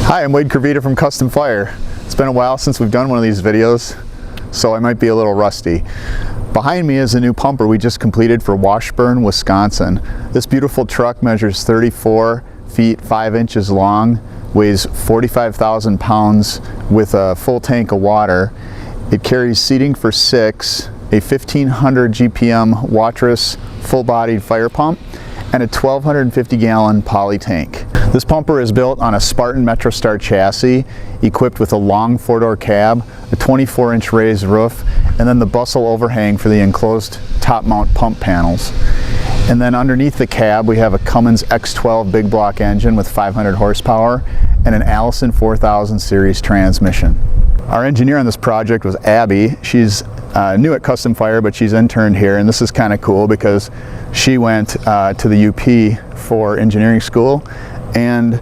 Hi, I'm Wayde Kirvida from CustomFIRE. It's been a while since we've done one of these videos, so I might be a little rusty. Behind me is a new pumper we just completed for Washburn, Wisconsin. This beautiful truck measures 34 feet 5 inches long, weighs 45,000 pounds with a full tank of water. It carries seating for 6, a 1500 GPM Waterous full-bodied fire pump, and a 1250 gallon poly tank. This pumper is built on a Spartan chassis, equipped with a long 4-door cab, a 24-inch raised roof, and then the bustle overhang for the enclosed top mount pump panels. And then underneath the cab we have a Cummins X12 big block engine with 500 horsepower and an Allison 4000 series transmission. Our engineer on this project was Abby. She's new at CustomFIRE, but she's interned here, and this is kind of cool because she went to the UP for engineering school, and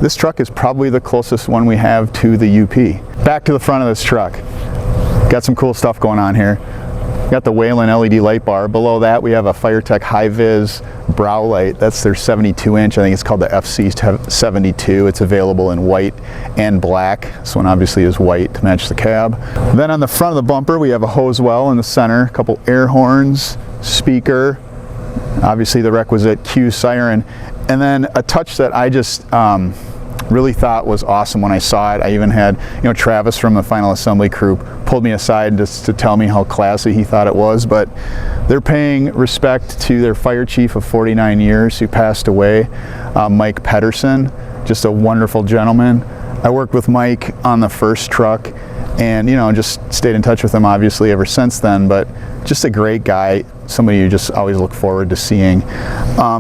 this truck is probably the closest one we have to the UP. Back to the front of this truck. Got some cool stuff going on here. Got the Wayland LED light bar. Below that we have a FireTech high-vis brow light. That's their 72-inch. I think it's called the FC72. It's available in white and black. This one obviously is white to match the cab. Then on the front of the bumper we have a hose well in the center, a couple air horns, speaker, obviously the requisite Q siren, and then a touch that I just really thought was awesome when I saw it. I even had, Travis from the final assembly crew pulled me aside just to tell me how classy he thought it was. But they're paying respect to their fire chief of 49 years who passed away, Mike Pedersen, just a wonderful gentleman. I worked with Mike on the first truck and just stayed in touch with him obviously ever since then, but just a great guy, somebody you just always look forward to seeing.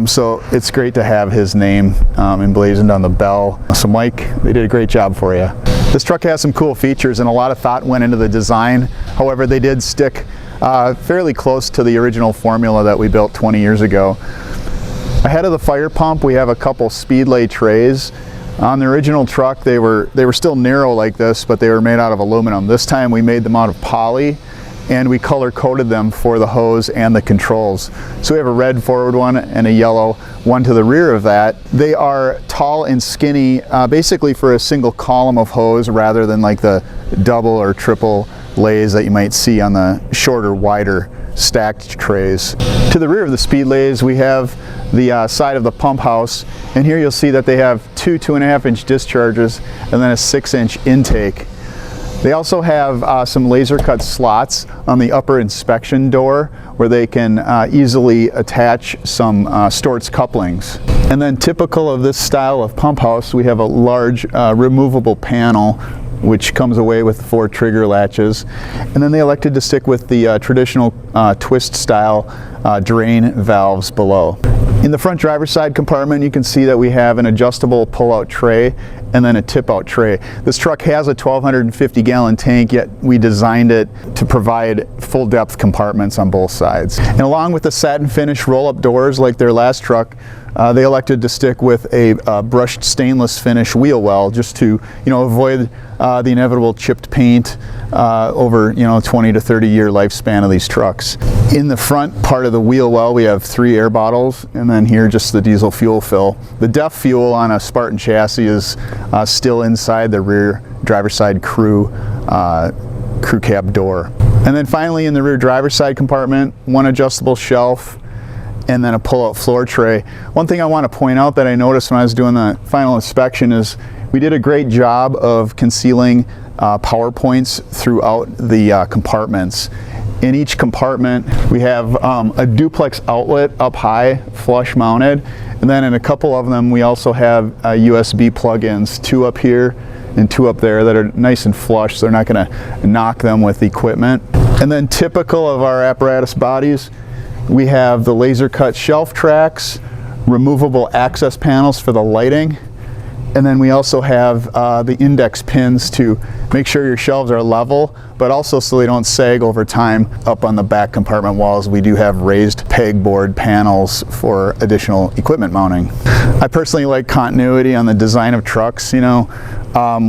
So it's great to have his name emblazoned on the bell. So Mike, they did a great job for you. This truck has some cool features and a lot of thought went into the design. However, they did stick fairly close to the original formula that we built 20 years ago. Ahead of the fire pump we have a couple speedlay trays. On the original truck they were still narrow like this, but they were made out of aluminum. This time we made them out of poly, and we color coded them for the hose and the controls. So we have a red forward one and a yellow one to the rear of that. They are tall and skinny, basically for a single column of hose rather than like the double or triple lays that you might see on the shorter, wider stacked trays. To the rear of the speedlays we have the side of the pump house, and here you'll see that they have two 2.5-inch discharges and then a 6-inch intake. They also have some laser cut slots on the upper inspection door where they can easily attach some Storz couplings. And then typical of this style of pump house, we have a large removable panel which comes away with 4 trigger latches. And then they elected to stick with the traditional twist style drain valves below. In the front driver's side compartment you can see that we have an adjustable pull-out tray and then a tip-out tray. This truck has a 1250 gallon tank, yet we designed it to provide full depth compartments on both sides. And along with the satin finish roll-up doors like their last truck, they elected to stick with a brushed stainless finish wheel well just to avoid the inevitable chipped paint over 20 to 30 year lifespan of these trucks. In the front part of the wheel well we have 3 air bottles, and then here just the diesel fuel fill. The DEF fuel on a Spartan chassis is still inside the rear driver's side crew cab door. And then finally in the rear driver's side compartment, one adjustable shelf and then a pull-out floor tray. One thing I want to point out that I noticed when I was doing the final inspection is we did a great job of concealing power points throughout the compartments. In each compartment we have a duplex outlet up high, flush mounted, and then in a couple of them we also have USB plug-ins, 2 up here and 2 up there that are nice and flush, so they're not going to knock them with equipment. And then typical of our apparatus bodies, we have the laser cut shelf tracks, removable access panels for the lighting, and then we also have the index pins to make sure your shelves are level, but also so they don't sag over time. Up on the back compartment walls, we do have raised pegboard panels for additional equipment mounting. I personally like continuity on the design of trucks, you know,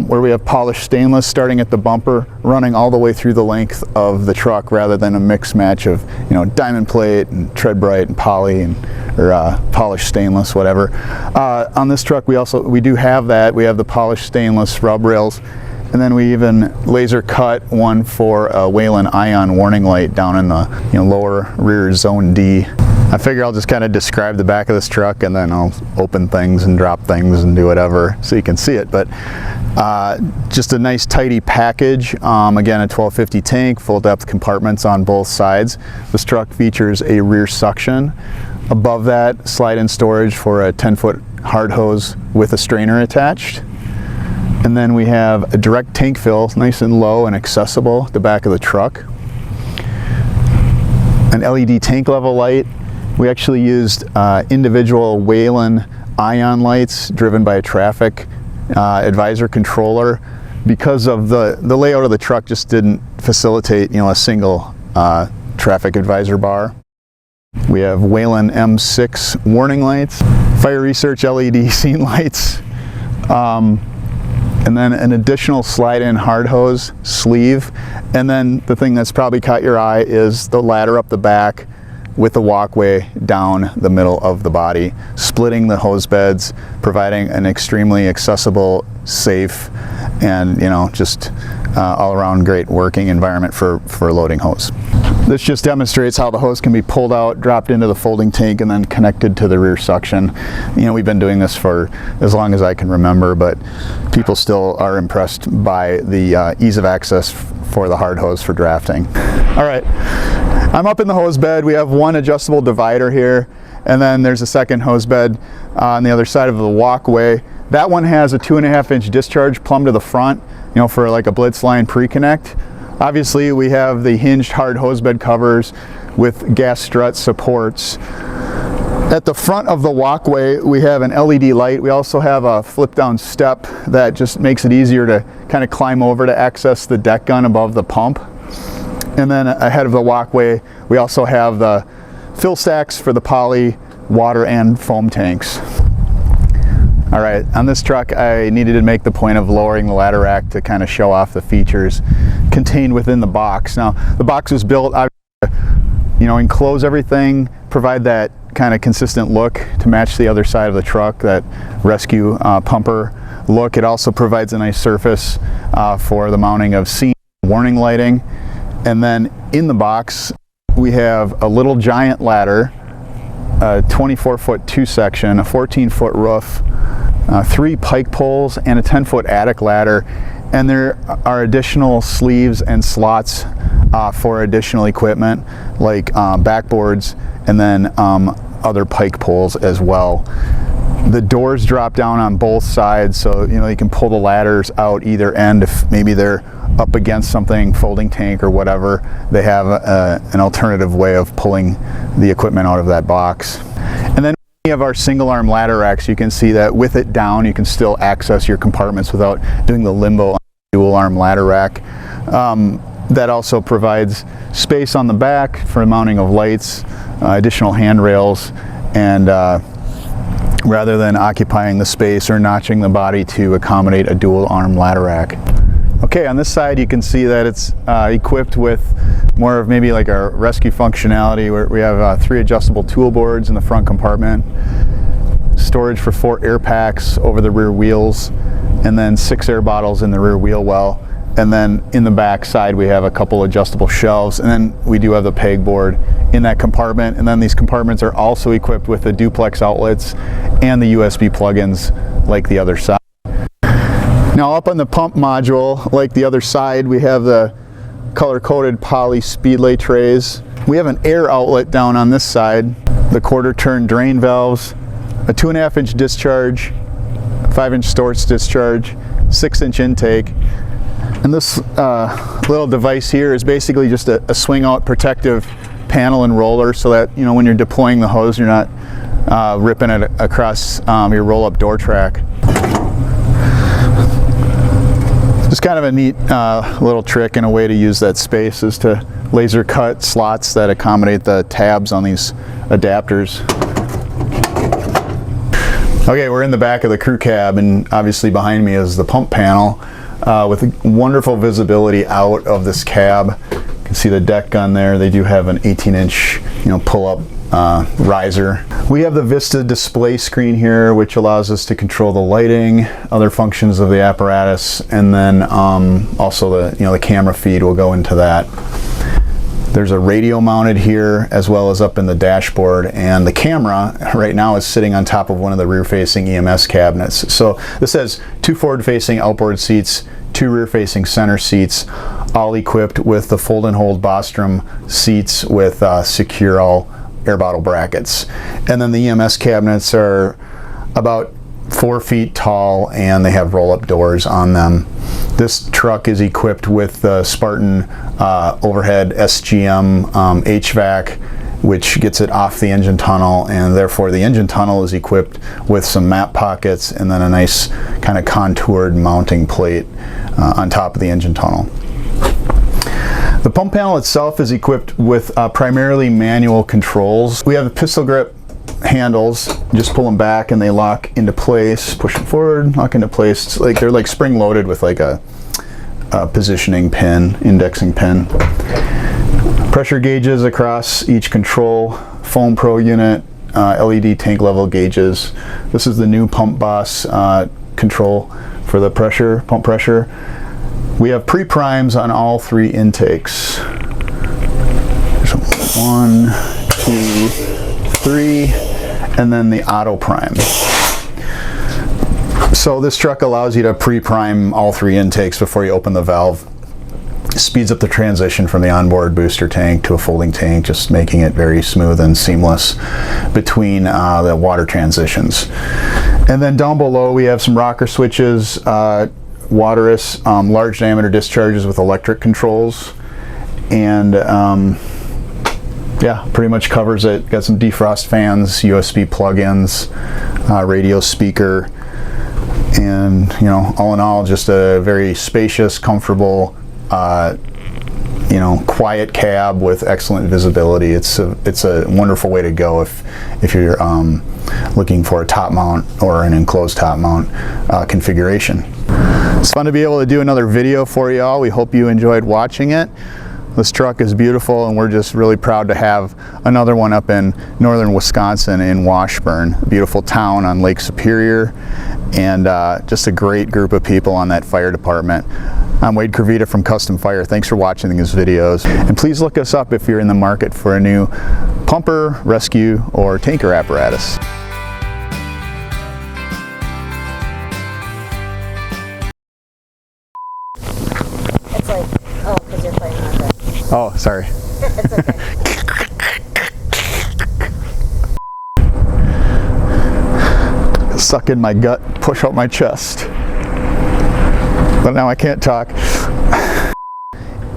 where we have polished stainless starting at the bumper, running all the way through the length of the truck, rather than a mix match of, you know, diamond plate and tread bright and poly and or polished stainless, whatever. On this truck, we do have that. We have the polished stainless rub rails, and then we even laser cut one for a Wayland ion warning light down in the, you know, lower rear zone D. I figure I'll just kind of describe the back of this truck, and then I'll open things and drop things and do whatever so you can see it. But just a nice tidy package. Again, a 1250 tank, full depth compartments on both sides. This truck features a rear suction. Above that, slide-in storage for a 10-foot hard hose with a strainer attached. And then we have a direct tank fill, nice and low and accessible at the back of the truck. An LED tank level light. We actually used individual Wayland ion lights driven by a traffic advisor controller, because of the layout of the truck just didn't facilitate, you know, a single traffic advisor bar. We have Wayland M6 warning lights, fire research LED scene lights, and then an additional slide-in hard hose sleeve. And then the thing that's probably caught your eye is the ladder up the back with the walkway down the middle of the body, splitting the hose beds, providing an extremely accessible, safe, and, you know, just all around great working environment for loading hose. This just demonstrates how the hose can be pulled out, dropped into the folding tank, and then connected to the rear suction. You know, we've been doing this for as long as I can remember, but people still are impressed by the ease of access for the hard hose for drafting. All right, I'm up in the hose bed. We have one adjustable divider here, and then there's a second hose bed on the other side of the walkway. That one has a 2.5-inch discharge plumb to the front, you know, for like a blitz line pre-connect. Obviously, we have the hinged hard hose bed covers with gas strut supports. At the front of the walkway, we have an LED light. We also have a flip down step that just makes it easier to kind of climb over to access the deck gun above the pump. And then ahead of the walkway, we also have the fill stacks for the poly, water, and foam tanks. All right, on this truck, I needed to make the point of lowering the ladder rack to kind of show off the features contained within the box. Now, the box was built, you know, enclose everything, provide that kind of consistent look to match the other side of the truck, that rescue pumper look. It also provides a nice surface for the mounting of scene warning lighting. And then in the box, we have a little giant ladder, a 24-foot two-section, a 14-foot roof, 3 pike poles, and a 10-foot attic ladder. And there are additional sleeves and slots for additional equipment like backboards, and then other pike poles as well. The doors drop down on both sides, so you know you can pull the ladders out either end if maybe they're up against something, folding tank or whatever. They have an alternative way of pulling the equipment out of that box. And then we have our single arm ladder racks. You can see that with it down, you can still access your compartments without doing the limbo on the dual arm ladder rack. That also provides space on the back for mounting of lights, additional handrails, and rather than occupying the space or notching the body to accommodate a dual arm ladder rack. Okay, on this side you can see that it's equipped with more of maybe like a rescue functionality, where we have 3 adjustable tool boards in the front compartment, storage for 4 air packs over the rear wheels, and then 6 air bottles in the rear wheel well. And then in the back side we have a couple adjustable shelves, and then we do have the pegboard in that compartment. And then these compartments are also equipped with the duplex outlets and the USB plugins like the other side. Now up on the pump module, like the other side, we have the color-coded poly speedlay trays. We have an air outlet down on this side, the quarter-turn drain valves, a 2.5-inch discharge, 5-inch Storz discharge, 6-inch intake. And this little device here is basically just a swing-out protective panel and roller, so that, you know, when you're deploying the hose, you're not ripping it across your roll-up door track. To Just kind of a neat little trick and a way to use that space is to laser cut slots that accommodate the tabs on these adapters. Okay, we're in the back of the crew cab, and obviously behind me is the pump panel with wonderful visibility out of this cab. You can see the deck gun there. They do have an 18-inch, pull-up riser. We have the Vista display screen here, which allows us to control the lighting, other functions of the apparatus, and then also the camera feed will go into that. There's a radio mounted here as well as up in the dashboard, and the camera right now is sitting on top of one of the rear-facing EMS cabinets. So this has 2 forward-facing outboard seats, 2 rear-facing center seats, all equipped with the fold and hold Bostrom seats with secure all air bottle brackets. And then the EMS cabinets are about 4 feet tall and they have roll-up doors on them. This truck is equipped with the Spartan overhead SGM HVAC, which gets it off the engine tunnel, and therefore the engine tunnel is equipped with some map pockets and then a nice kind of contoured mounting plate on top of the engine tunnel. The pump panel itself is equipped with primarily manual controls. We have the pistol grip handles. Just pull them back and they lock into place. Push them forward, lock into place. It's like they're like spring loaded with like a positioning pin, indexing pin. Pressure gauges across each control, FoamPro unit, LED tank level gauges. This is the new Pump Boss control for the pressure, pump pressure. We have pre-primes on all 3 intakes. There's 1, 2, 3, and then the auto prime. So this truck allows you to pre-prime all 3 intakes before you open the valve. Speeds up the transition from the onboard booster tank to a folding tank, just making it very smooth and seamless between the water transitions. And then down below we have some rocker switches, Waterous large diameter discharges with electric controls, and yeah, pretty much covers it. Got some defrost fans, USB plug-ins, radio speaker, and all in all, just a very spacious, comfortable, quiet cab with excellent visibility. It's a wonderful way to go if you're looking for a top mount or an enclosed top mount configuration. It's fun to be able to do another video for y'all. We hope you enjoyed watching it. This truck is beautiful, and we're just really proud to have another one up in northern Wisconsin in Washburn, a beautiful town on Lake Superior, and just a great group of people on that fire department. I'm Wayde Kirvida from CustomFIRE. Thanks for watching these videos, and please look us up if you're in the market for a new pumper, rescue, or tanker apparatus. It's like, oh, because you're playing with it. Oh, sorry. It's okay. Suck in my gut, push out my chest. But now I can't talk.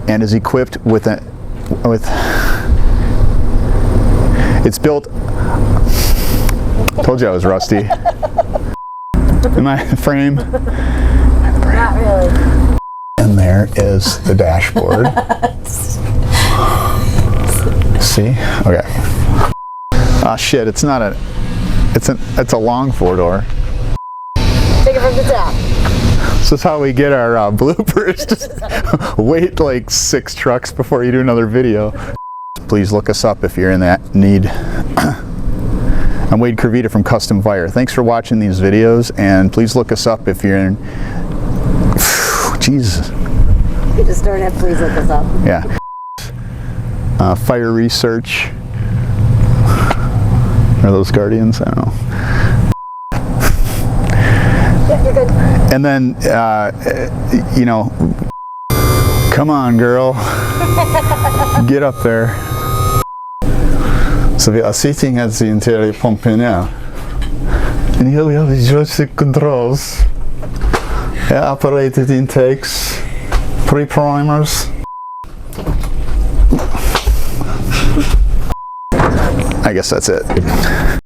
And is equipped with it's built. Told you I was rusty. In my frame. Not really. And there is the dashboard. See? Okay. Ah, shit, it's not a, it's a long 4-door. Take it from the top. This is how we get our bloopers. Just wait like 6 trucks before you do another video. Please look us up if you're in that need. I'm Wayde Kirvida from CustomFIRE. Thanks for watching these videos, and please look us up if you're in. Jesus. You just don't have please look us up. Yeah. Fire research. Are those Guardians? I don't know. Yeah, you're good. And then, come on, girl. Get up there. Så vi är sitting at the interior pumpen now. And here we have the joystick controls. Air-operated intakes, pre-primers. I guess that's it.